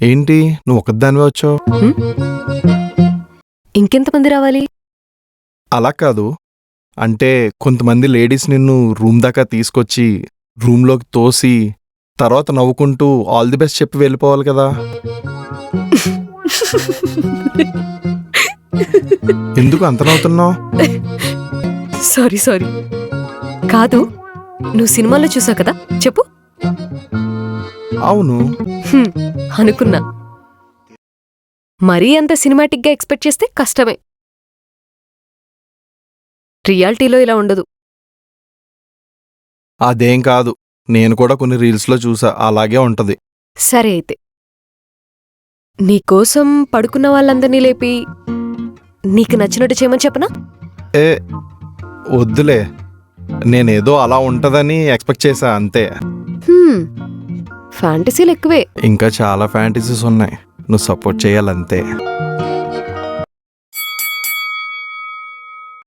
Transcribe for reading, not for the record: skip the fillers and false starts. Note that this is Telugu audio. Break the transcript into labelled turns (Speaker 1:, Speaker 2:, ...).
Speaker 1: ఏంటి నువ్వు ఒక్కదానివే వచ్చావు?
Speaker 2: ఇంకెంతమంది రావాలి?
Speaker 1: అలా కాదు, అంటే కొంతమంది లేడీస్ నిన్ను రూమ్ దాకా తీసుకొచ్చి రూమ్లోకి తోసి తర్వాత నవ్వుకుంటూ ఆల్ ది బెస్ట్ చెప్పి వెళ్ళిపోవాలి కదా. ఎందుకు అంత నవ్వుతున్నావు?
Speaker 2: సారీ కాదు, నువ్వు సినిమాలో చూసావు కదా, చెప్పు.
Speaker 1: అవును.
Speaker 2: అనుకున్నా. మరీ అంత సినిమాటిక్గా ఎక్స్పెక్ట్ చేస్తే కష్టమే. రియాలిటీలో ఇలా ఉండదు.
Speaker 1: అదేం కాదు, నేను కూడా కొన్ని రీల్స్లో చూసా, అలాగే ఉంటది.
Speaker 2: సరే అయితే, నీకోసం పడుకున్న వాళ్ళందరినీ లేపి నీకు నచ్చినట్టు చేయమని చెప్పనా?
Speaker 1: ఏ వద్దులే, నేనేదో అలా ఉంటదని ఎక్స్పెక్ట్ చేశా అంతే.
Speaker 2: ఫ్యాంటసీలు ఎక్కువే.
Speaker 1: ఇంకా చాలా ఫ్యాంటసీస్ ఉన్నాయి, నువ్వు సపోర్ట్ చేయాలంతే.